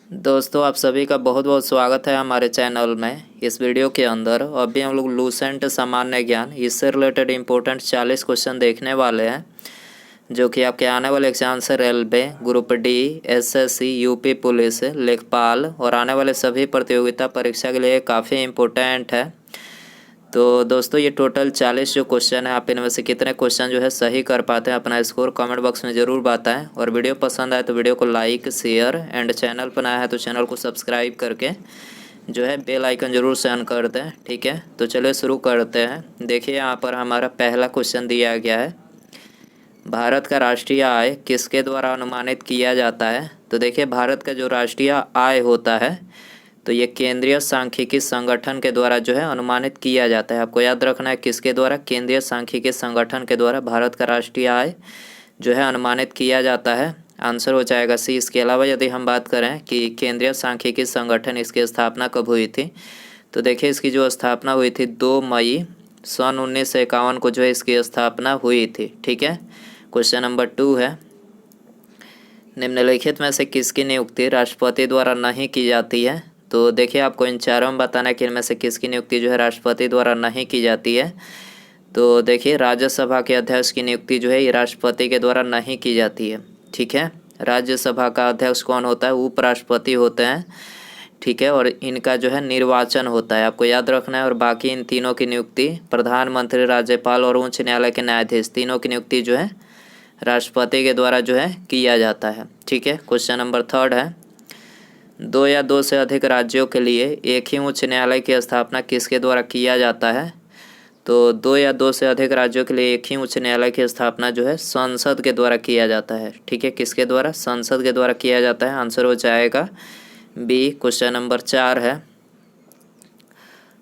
दोस्तों आप सभी का बहुत बहुत स्वागत है हमारे चैनल में। इस वीडियो के अंदर अभी हम लोग लूसेंट सामान्य ज्ञान इससे रिलेटेड इम्पोर्टेंट 40 क्वेश्चन देखने वाले हैं, जो कि आपके आने वाले एग्जाम से railway, group D, SSC, UP police, लेखपाल और आने वाले सभी प्रतियोगिता परीक्षा के लिए काफ़ी इम्पोर्टेंट है। तो दोस्तों ये टोटल 40 जो क्वेश्चन है, आप इनमें से कितने क्वेश्चन जो है सही कर पाते हैं अपना स्कोर कमेंट बॉक्स में ज़रूर बताएं। और वीडियो पसंद आए तो वीडियो को लाइक, शेयर एंड चैनल पर नया है तो चैनल को सब्सक्राइब करके जो है बेल आइकन ज़रूर से ऑन कर दें। ठीक है, तो चलिए शुरू करते हैं। देखिए यहाँ पर हमारा पहला क्वेश्चन दिया गया है, भारत का राष्ट्रीय आय किसके द्वारा अनुमानित किया जाता है। तो देखिए भारत का जो राष्ट्रीय आय होता है तो ये केंद्रीय सांख्यिकी संगठन के द्वारा जो है अनुमानित किया जाता है। आपको याद रखना है किसके द्वारा, केंद्रीय सांख्यिकी संगठन के द्वारा भारत का राष्ट्रीय आय जो है अनुमानित किया जाता है। आंसर हो जाएगा सी। इसके अलावा यदि हम बात करें कि केंद्रीय सांख्यिकी संगठन इसकी स्थापना कब हुई थी, तो देखिए इसकी जो स्थापना हुई थी 2 मई सन 1951 को जो है इसकी स्थापना हुई थी। ठीक है, क्वेश्चन नंबर 2 है, निम्नलिखित में से किसकी नियुक्ति राष्ट्रपति द्वारा नहीं की जाती है। तो देखिए आपको इन चारों में बताना है कि इनमें से किसकी नियुक्ति जो है राष्ट्रपति द्वारा नहीं की जाती है। तो देखिए राज्यसभा के अध्यक्ष की नियुक्ति जो है ये राष्ट्रपति के द्वारा नहीं की जाती है। ठीक है, राज्यसभा का अध्यक्ष कौन होता है, उपराष्ट्रपति होते हैं। ठीक है, और इनका जो है निर्वाचन होता है, आपको याद रखना है। और बाकी इन तीनों की नियुक्ति प्रधानमंत्री, राज्यपाल और उच्च न्यायालय के न्यायाधीश, तीनों की नियुक्ति जो है राष्ट्रपति के द्वारा जो है किया जाता है। ठीक है, क्वेश्चन नंबर 3 है, 2 या 2 से अधिक राज्यों के लिए एक ही उच्च न्यायालय की स्थापना किसके द्वारा किया जाता है। तो 2 या 2 से अधिक राज्यों के लिए एक ही उच्च न्यायालय की स्थापना जो है संसद के द्वारा किया जाता है। ठीक है, किसके द्वारा, संसद के द्वारा किया जाता है। आंसर हो जाएगा बी। क्वेश्चन नंबर 4 है,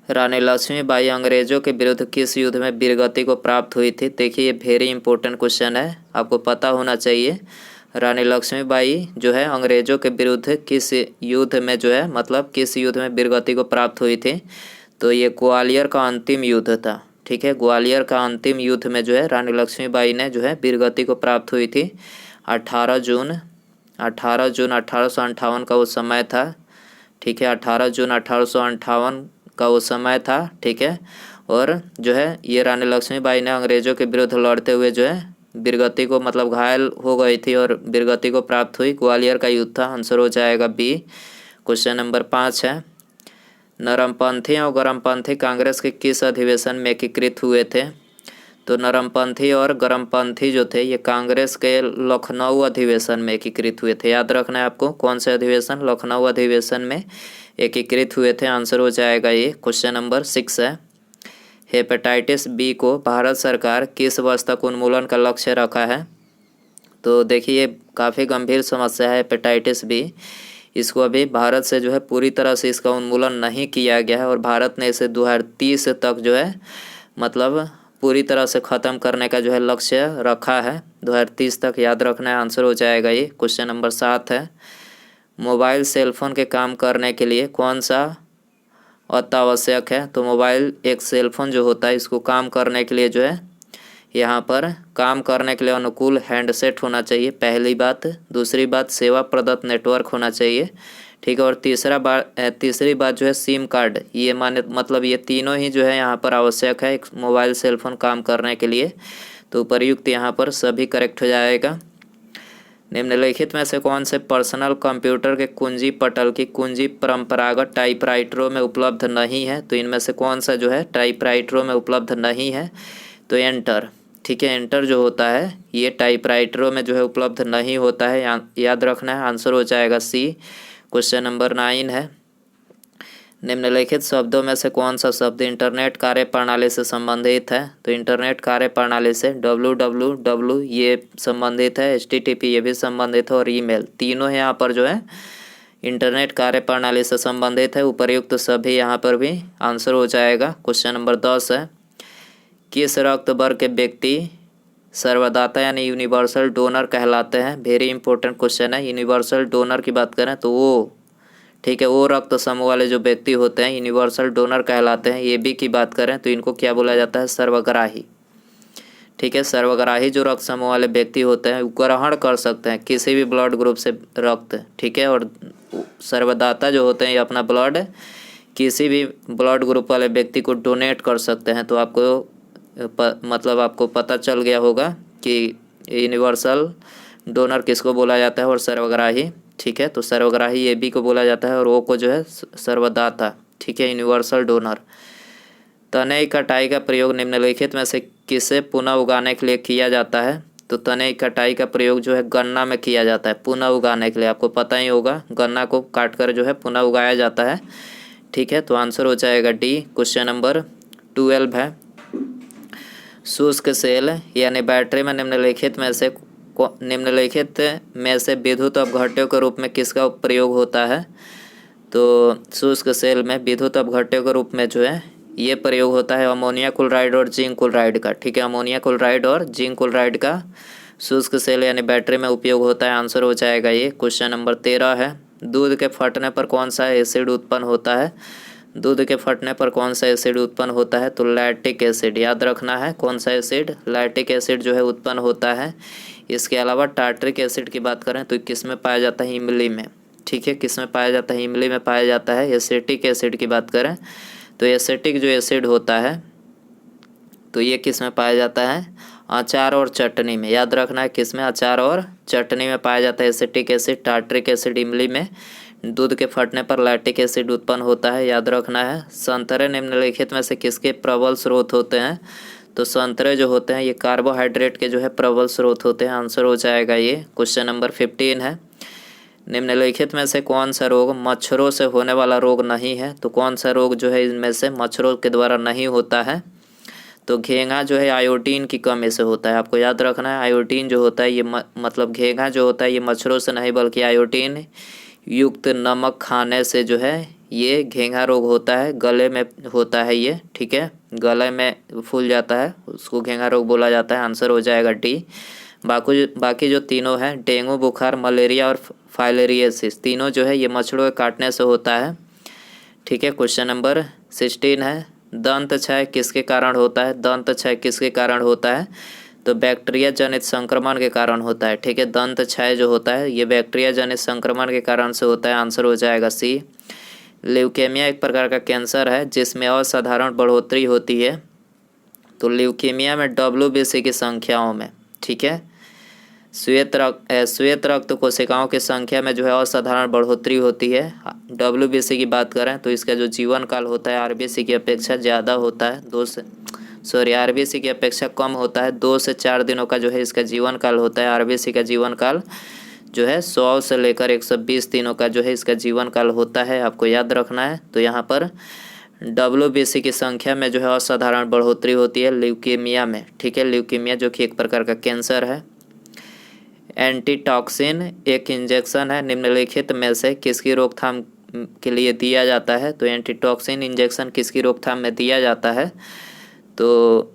रानी लक्ष्मीबाई अंग्रेजों के विरुद्ध किस युद्ध में वीरगति को प्राप्त हुई थी। देखिए ये वेरी इंपॉर्टेंट क्वेश्चन है, आपको पता होना चाहिए। रानी लक्ष्मीबाई जो है अंग्रेजों के विरुद्ध किस युद्ध में जो है, मतलब किस युद्ध में वीरगति को प्राप्त हुई थी। तो ये ग्वालियर का अंतिम युद्ध था। ठीक है, ग्वालियर का अंतिम युद्ध में जो है रानी लक्ष्मीबाई ने जो है वीरगति को प्राप्त हुई थी। 18 जून 1858 का वो समय था। ठीक है, 18 जून 1858 का वो समय था। ठीक है, और जो है ये रानी लक्ष्मीबाई ने अंग्रेजों के विरुद्ध लड़ते हुए जो है वीरगति को, मतलब घायल हो गई थी और वीरगति को प्राप्त हुई। ग्वालियर का युद्ध था। आंसर हो जाएगा बी। क्वेश्चन नंबर 5 है, नरमपंथी और गरमपंथी कांग्रेस के किस अधिवेशन में एकीकृत हुए थे। तो नरमपंथी और गरमपंथी जो थे ये कांग्रेस के लखनऊ अधिवेशन में एकीकृत हुए थे। याद रखना है आपको, कौन से अधिवेशन, लखनऊ अधिवेशन में एकीकृत हुए थे। आंसर हो जाएगा ये। क्वेश्चन नंबर 6 है, हेपेटाइटिस बी को भारत सरकार किस वर्ष तक उन्मूलन का लक्ष्य रखा है। तो देखिए ये काफ़ी गंभीर समस्या है हेपेटाइटिस बी। इसको अभी भारत से जो है पूरी तरह से इसका उन्मूलन नहीं किया गया है और भारत ने इसे 2030 तक जो है, मतलब पूरी तरह से ख़त्म करने का जो है लक्ष्य रखा है 2030 तक। याद रखना है। आंसर हो जाएगा ये। क्वेश्चन नंबर 7 है, मोबाइल सेलफोन के काम करने के लिए कौन सा अत्यावश्यक है। तो मोबाइल एक सेलफोन जो होता है इसको काम करने के लिए जो है, यहाँ पर काम करने के लिए अनुकूल हैंडसेट होना चाहिए, पहली बात। दूसरी बात, सेवा प्रदत्त नेटवर्क होना चाहिए। ठीक है, और तीसरी बात जो है सिम कार्ड। ये मतलब ये तीनों ही जो है यहाँ पर आवश्यक है एक मोबाइल सेलफोन काम करने के लिए। तो उपर्युक्त यहाँ पर सभी करेक्ट हो जाएगा। निम्नलिखित में से कौन से पर्सनल कंप्यूटर के कुंजी पटल की कुंजी परंपरागत टाइपराइटरों में उपलब्ध नहीं है। तो इनमें से कौन सा जो है टाइपराइटरों में उपलब्ध नहीं है। तो एंटर। ठीक है, एंटर जो होता है ये टाइपराइटरों में जो है उपलब्ध नहीं होता है, याद रखना है। आंसर हो जाएगा सी। क्वेश्चन नंबर 9 है, निम्नलिखित शब्दों में से कौन सा शब्द इंटरनेट कार्यप्रणाली से संबंधित है। तो इंटरनेट कार्यप्रणाली से www ये संबंधित है, HTTP ये भी संबंधित है और ईमेल, तीनों यहाँ पर जो है इंटरनेट कार्यप्रणाली से संबंधित है। उपर्युक्त सभी यहाँ पर भी आंसर हो जाएगा। क्वेश्चन नंबर 10 है, किस रक्त वर्ग के व्यक्ति सर्वदाता यानी यूनिवर्सल डोनर कहलाते हैं। वेरी इंपॉर्टेंट क्वेश्चन है। यूनिवर्सल डोनर की बात करें तो वो, ठीक है, वो रक्त समूह वाले जो व्यक्ति होते हैं यूनिवर्सल डोनर कहलाते हैं। ये भी की बात करें तो इनको क्या बोला जाता है, सर्वग्राही। ठीक है, सर्वग्राही जो रक्त समूह वाले व्यक्ति होते हैं वो ग्रहण कर सकते हैं किसी भी ब्लड ग्रुप से रक्त। ठीक है, और सर्वदाता जो होते हैं ये अपना ब्लड किसी भी ब्लड ग्रुप वाले व्यक्ति को डोनेट कर सकते हैं। तो आपको मतलब आपको पता चल गया होगा कि यूनिवर्सल डोनर किसको बोला जाता है और सर्वग्राही, ठीक है। तो सर्वग्राही ए बी को बोला जाता है और ओ को जो है सर्वदाता, ठीक है, यूनिवर्सल डोनर। तने कटाई का प्रयोग निम्नलिखित में से किसे पुनः उगाने के लिए किया जाता है? तो तने कटाई का प्रयोग जो है गन्ना में किया जाता है पुनः उगाने के लिए। आपको पता ही होगा गन्ना को काट कर जो है पुनः उगाया जाता है, ठीक है। तो आंसर हो जाएगा डी। क्वेश्चन नंबर 12 है, शुष्क सेल यानी बैटरी में निम्नलिखित में से विद्युत अपघट्यों के रूप में किसका प्रयोग होता है? तो शुष्क सेल में विद्युत अपघट्यों के रूप में जो है ये प्रयोग होता है अमोनिया क्लोराइड और जिंक क्लोराइड का, ठीक है। अमोनिया क्लोराइड और जिंक क्लोराइड का शुष्क सेल यानी बैटरी में उपयोग होता है। आंसर हो जाएगा ये। क्वेश्चन नंबर 13 है, दूध के फटने पर कौन सा एसिड उत्पन्न होता है? दूध के फटने पर कौन सा एसिड उत्पन्न होता है? तो लैक्टिक एसिड, याद रखना है कौन सा एसिड, लैक्टिक एसिड जो है उत्पन्न होता है। इसके अलावा टार्ट्रिक एसिड की बात करें तो किस में पाया जाता है? इमली में, ठीक है। किस में पाया जाता है? इमली में पाया जाता है। एसिटिक एसिड की बात करें तो एसिटिक जो एसिड होता है तो ये किस में पाया जाता है? अचार और चटनी में, याद रखना है किस में? अचार और चटनी में पाया जाता है एसिटिक एसिड। टार्ट्रिक एसिड इमली में। दूध के फटने पर लैक्टिक एसिड उत्पन्न होता है, याद रखना है। संतरे निम्नलिखित में से किसके प्रबल स्रोत होते हैं? तो संतरे जो होते हैं ये कार्बोहाइड्रेट के जो है प्रबल स्रोत होते हैं। आंसर हो जाएगा ये। क्वेश्चन नंबर 15 है, निम्नलिखित में से कौन सा रोग मच्छरों से होने वाला रोग नहीं है? तो कौन सा रोग जो है इनमें से मच्छरों के द्वारा नहीं होता है? तो घेंघा जो है आयोडीन की कमी से होता है। आपको याद रखना है आयोडीन जो होता है ये मतलब घेंघा जो होता है ये मच्छरों से नहीं बल्कि आयोडीन युक्त नमक खाने से जो है ये घेंघा रोग होता है। गले में होता है ये, ठीक है, गले में फूल जाता है, उसको घेंघा रोग बोला जाता है। आंसर हो जाएगा डी। बाकी जो तीनों हैं डेंगू, बुखार, मलेरिया और फाइलेरियासिस, तीनों जो है ये मच्छरों के काटने से होता है, ठीक है। क्वेश्चन नंबर 16 है, दंत क्षय किसके कारण होता है? दंत क्षय किसके कारण होता है? तो बैक्टीरिया जनित संक्रमण के कारण होता है, ठीक है। दंत क्षय जो होता है ये बैक्टीरिया जनित संक्रमण के कारण से होता है। आंसर हो जाएगा सी। ल्यूकेमिया एक प्रकार का कैंसर है जिसमें असाधारण बढ़ोतरी होती है। तो ल्यूकेमिया में WBC की संख्याओं में, ठीक है, श्वेत रक्त कोशिकाओं की संख्या में जो है असाधारण बढ़ोतरी होती है। WBC की बात करें तो इसका जो जीवन काल होता है RBC की अपेक्षा ज़्यादा होता है, RBC की अपेक्षा कम होता है। 2 से 4 दिनों का जो है इसका जीवन काल होता है। RBC का जीवन काल जो है 100 से लेकर 120 दिनों का जो है इसका जीवन काल होता है, आपको याद रखना है। तो यहाँ पर WBC की संख्या में जो है असाधारण बढ़ोतरी होती है ल्यूकेमिया में, ठीक है। ल्यूकेमिया जो कि एक प्रकार का कैंसर है। एंटीटॉक्सिन एक इंजेक्शन है, निम्नलिखित में से किसकी रोकथाम के लिए दिया जाता है? तो एंटीटॉक्सिन इंजेक्शन किसकी रोकथाम में दिया जाता है? तो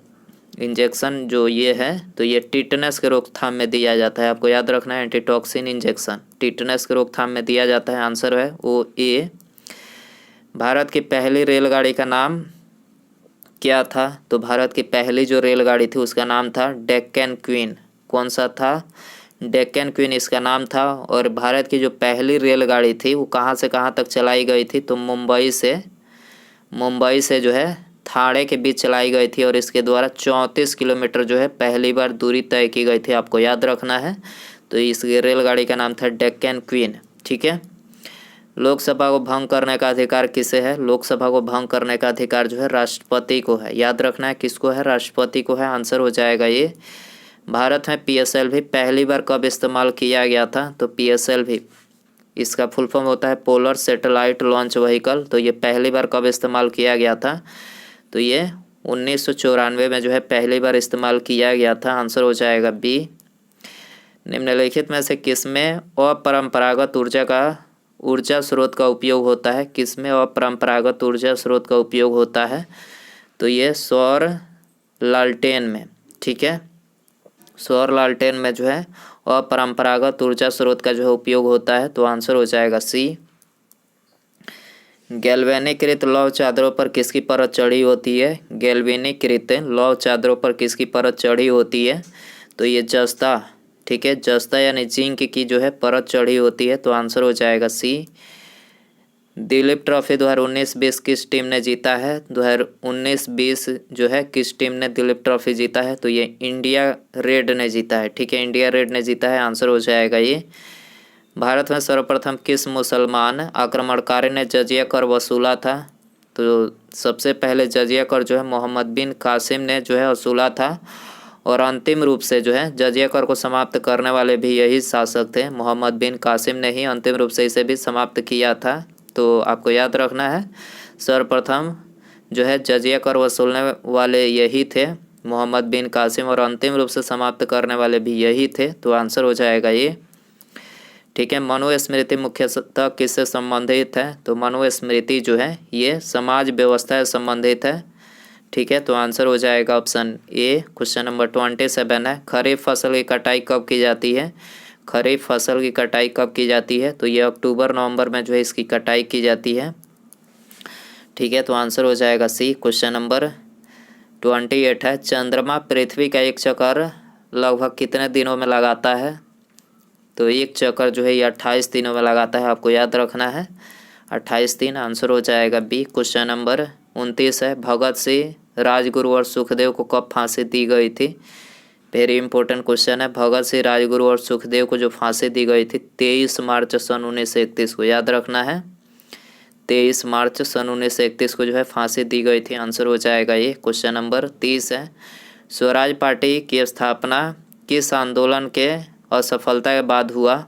इंजेक्शन जो ये है तो ये टिटनेस के रोकथाम में दिया जाता है। आपको याद रखना है एंटीटॉक्सिन इंजेक्शन टिटनेस के रोकथाम में दिया जाता है। आंसर है वो ए। भारत की पहली रेलगाड़ी का नाम क्या था? तो भारत की पहली जो रेलगाड़ी थी उसका नाम था डेक्कन क्वीन। कौन सा था? डेक्कन क्वीन इसका नाम था। और भारत की जो पहली रेलगाड़ी थी वो कहाँ से कहाँ तक चलाई गई थी? तो मुंबई से जो है थाने के बीच चलाई गई थी और इसके द्वारा 34 किलोमीटर जो है पहली बार दूरी तय की गई थी। आपको याद रखना है। तो इस रेलगाड़ी का नाम था डेक्कन क्वीन, ठीक है। लोकसभा को भंग करने का अधिकार किसे है? लोकसभा को भंग करने का अधिकार जो है राष्ट्रपति को है। याद रखना है किसको है? राष्ट्रपति को है। आंसर हो जाएगा ये। भारत में PSLV पहली बार कब इस्तेमाल किया गया था? तो PSLV इसका फुल फॉर्म होता है पोलर सैटेलाइट लॉन्च व्हीकल। तो ये पहली बार कब इस्तेमाल किया गया था? तो ये 1994 में जो है पहली बार इस्तेमाल किया गया था। आंसर हो जाएगा बी। निम्नलिखित में से किसमें अपरंपरागत ऊर्जा स्रोत का उपयोग होता है? किसमें अपरंपरागत ऊर्जा स्रोत का उपयोग होता है? तो ये सौर लालटेन में, ठीक है। सौर लालटेन में जो है अपरंपरागत ऊर्जा स्रोत का जो है उपयोग होता है। तो आंसर हो जाएगा सी। गैल्वेनीकृत लौह चादरों पर किसकी परत चढ़ी होती है? गैल्वेनीकृत लौह चादरों पर किसकी परत चढ़ी होती है? तो ये जस्ता, ठीक है, जस्ता यानी जिंक की जो है परत चढ़ी होती है, तो आंसर हो जाएगा सी। दिलीप ट्रॉफी 2019-20 किस टीम ने जीता है? 2019-20 जो है किस टीम ने दिलीप ट्रॉफी जीता है? तो ये इंडिया रेड ने जीता है, ठीक है, इंडिया रेड ने जीता है, आंसर हो जाएगा ये। भारत में सर्वप्रथम किस मुसलमान आक्रमणकारी ने जजिया कर वसूला था? तो सबसे पहले जजिया कर जो है मोहम्मद बिन कासिम ने जो है वसूला था, और अंतिम रूप से जो है जजिया कर को समाप्त करने वाले भी यही शासक थे, मोहम्मद बिन कासिम ने ही अंतिम रूप से इसे भी समाप्त किया था। तो आपको याद रखना है, सर्वप्रथम जो है जजिया कर वसूलने वाले यही थे, मोहम्मद बिन कासिम, और अंतिम रूप से समाप्त करने वाले भी यही थे, तो आंसर हो जाएगा ये, ठीक है। मनुस्मृति मुख्यतः किससे संबंधित है? तो मनुस्मृति जो है ये समाज व्यवस्था से संबंधित है, ठीक है, तो आंसर हो जाएगा ऑप्शन ए। क्वेश्चन नंबर 27 है, खरीफ फसल की कटाई कब की जाती है? खरीफ फसल की कटाई कब की जाती है? तो ये अक्टूबर नवंबर में जो है इसकी कटाई की जाती है, ठीक है, तो आंसर हो जाएगा सी। क्वेश्चन नंबर 28 है, चंद्रमा पृथ्वी का एक चक्कर लगभग कितने दिनों में लगाता है? तो एक चक्कर जो है ये 28 दिनों में लगाता है, आपको याद रखना है 28 दिन, आंसर हो जाएगा बी। क्वेश्चन नंबर 29 है, भगत सिंह, राजगुरु और सुखदेव को कब फांसी दी गई थी? वेरी इंपॉर्टेंट क्वेश्चन है, भगत सिंह, राजगुरु और सुखदेव को जो फांसी दी गई थी 23 मार्च सन 1931 को, याद रखना है 23 मार्च सन 1931 को जो है फांसी दी गई थी, आंसर हो जाएगा ये। क्वेश्चन नंबर 30 है, स्वराज पार्टी की स्थापना किस आंदोलन के असफलता के बाद हुआ?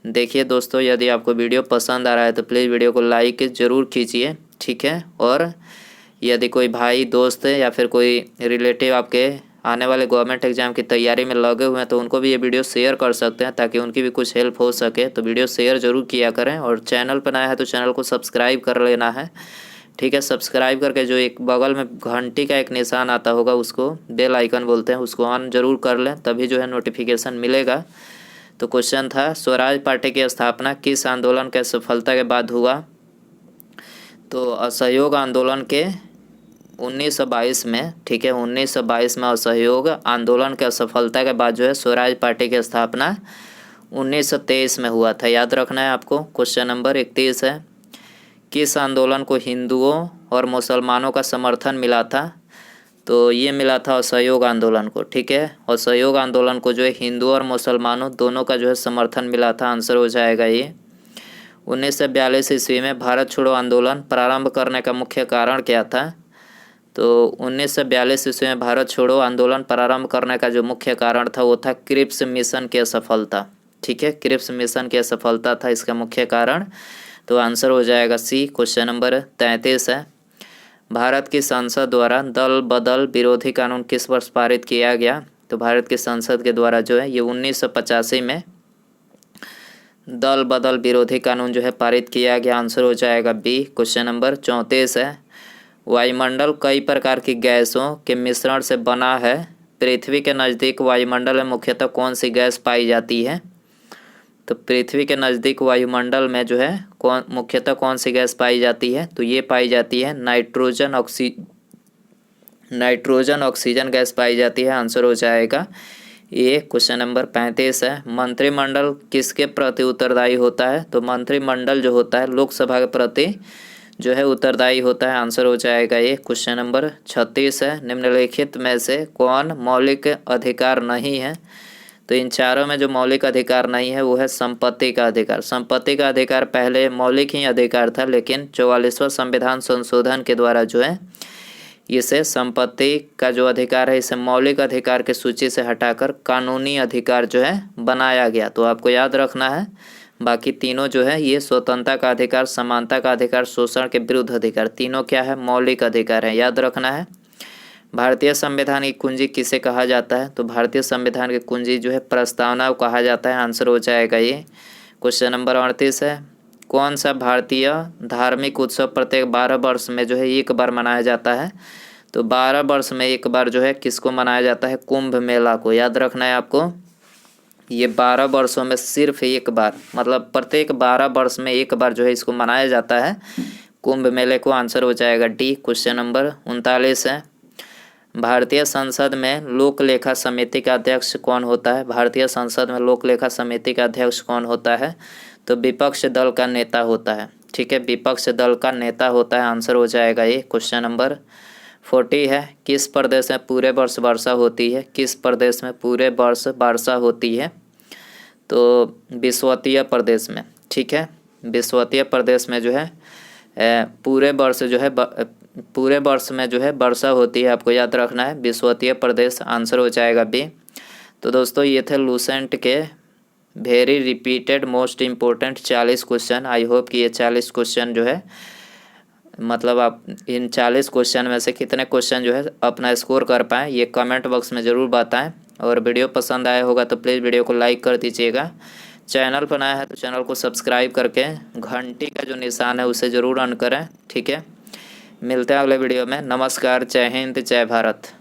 देखिए दोस्तों, यदि आपको वीडियो पसंद आ रहा है तो प्लीज़ वीडियो को लाइक ज़रूर कीजिए, ठीक है, और यदि कोई भाई दोस्त या फिर कोई रिलेटिव आपके आने वाले गवर्नमेंट एग्जाम की तैयारी में लगे हुए हैं तो उनको भी ये वीडियो शेयर कर सकते हैं, ताकि उनकी भी कुछ हेल्प हो सके। तो वीडियो शेयर ज़रूर किया करें, और चैनल पर नया है तो चैनल को सब्सक्राइब कर लेना है, ठीक है। सब्सक्राइब करके जो एक बगल में घंटी का एक निशान आता होगा उसको बेल आइकन बोलते हैं, उसको ऑन जरूर कर लें, तभी जो है नोटिफिकेशन मिलेगा। तो क्वेश्चन था, स्वराज पार्टी की स्थापना किस आंदोलन के सफलता के बाद हुआ? तो असहयोग आंदोलन के 1922 में, ठीक है, 1922 में असहयोग आंदोलन के असफलता के बाद जो है स्वराज पार्टी की स्थापना 1923 में हुआ था, याद रखना है आपको। क्वेश्चन नंबर 31 है, किस आंदोलन को हिंदुओं और मुसलमानों का समर्थन मिला था? तो ये मिला था असहयोग आंदोलन को, ठीक है, असहयोग आंदोलन को जो है हिंदुओं और मुसलमानों दोनों का जो है समर्थन मिला था, आंसर हो जाएगा ये। 1942 ईस्वी में भारत छोड़ो आंदोलन प्रारंभ करने का मुख्य कारण क्या था? तो 1942 ईस्वी में भारत छोड़ो आंदोलन प्रारंभ करने का जो मुख्य कारण था वो था क्रिप्स मिशन की असफलता, ठीक है, क्रिप्स मिशन की असफलता था इसका मुख्य कारण, तो आंसर हो जाएगा सी। क्वेश्चन नंबर 33 है, भारत की संसद द्वारा दल बदल विरोधी कानून किस वर्ष पारित किया गया? तो भारत की संसद के द्वारा जो है ये 1985 में दल बदल विरोधी कानून जो है पारित किया गया, आंसर हो जाएगा बी। क्वेश्चन नंबर 34 है, वायुमंडल कई प्रकार की गैसों के मिश्रण से बना है, पृथ्वी के नज़दीक वायुमंडल में मुख्यतः कौन सी गैस पाई जाती है? तो पृथ्वी के नज़दीक वायुमंडल में जो है मुख्यतः कौन सी गैस पाई जाती है? तो ये पाई जाती है नाइट्रोजन ऑक्सीजन गैस पाई जाती है, आंसर हो जाएगा ये। क्वेश्चन नंबर 35 है, मंत्रिमंडल किसके प्रति उत्तरदायी होता है? तो मंत्रिमंडल जो होता है लोकसभा के प्रति जो है उत्तरदायी होता है, आंसर हो जाएगा ये। क्वेश्चन नंबर 36 है, निम्नलिखित में से कौन मौलिक अधिकार नहीं है? तो इन चारों में जो मौलिक अधिकार नहीं है वो है संपत्ति का अधिकार। संपत्ति का अधिकार पहले मौलिक ही अधिकार था, लेकिन 44वां संविधान संशोधन के द्वारा जो है इसे संपत्ति का जो अधिकार है इसे मौलिक अधिकार की सूची से हटाकर कानूनी अधिकार जो है बनाया गया। तो आपको याद रखना है, बाकी तीनों जो है ये स्वतंत्रता का अधिकार, समानता का अधिकार, शोषण के विरुद्ध अधिकार, तीनों क्या है? मौलिक अधिकार है, याद रखना है। भारतीय संविधान की कुंजी किसे कहा जाता है? तो भारतीय संविधान की कुंजी जो है प्रस्तावना को कहा जाता है, आंसर हो जाएगा ये। क्वेश्चन नंबर 38 है, कौन सा भारतीय धार्मिक उत्सव प्रत्येक 12 वर्ष में जो है एक बार मनाया जाता है? तो 12 वर्ष में एक बार जो है किसको मनाया जाता है? कुंभ मेला को, याद रखना है आपको। ये 12 वर्षों में सिर्फ एक बार, मतलब प्रत्येक 12 वर्ष में एक बार जो है इसको मनाया जाता है कुंभ मेले को, आंसर हो जाएगा डी। क्वेश्चन नंबर 39 है, भारतीय संसद में लोक लेखा समिति का अध्यक्ष कौन होता है? भारतीय संसद में लोक लेखा समिति का अध्यक्ष कौन होता है? तो विपक्ष दल का नेता होता है। ठीक है, विपक्ष दल का नेता होता है। आंसर हो जाएगा ये। क्वेश्चन नंबर 40 है, किस प्रदेश में पूरे वर्ष वर्षा होती है? किस प्रदेश में पूरे वर्ष वर्षा होती है? तो विषुवतीय प्रदेश में। ठीक है, विषुवतीय प्रदेश में जो है पूरे वर्ष में जो है वर्षा होती है। आपको याद रखना है, विषुवतीय प्रदेश। आंसर हो जाएगा बी। तो दोस्तों ये थे लूसेंट के very repeated most important 40 question. I hope कि ये 40 क्वेश्चन जो है मतलब आप इन 40 क्वेश्चन में से कितने क्वेश्चन जो है अपना स्कोर कर पाएँ, ये कमेंट बॉक्स में ज़रूर बताएं। और वीडियो पसंद आया होगा तो प्लीज़ वीडियो को लाइक कर दीजिएगा। चैनल पर नया है तो चैनल को सब्सक्राइब करके घंटी का जो निशान है उसे ज़रूर ऑन करें। ठीक है, मिलते हैं अगले वीडियो में। नमस्कार, जय हिंद, जय भारत।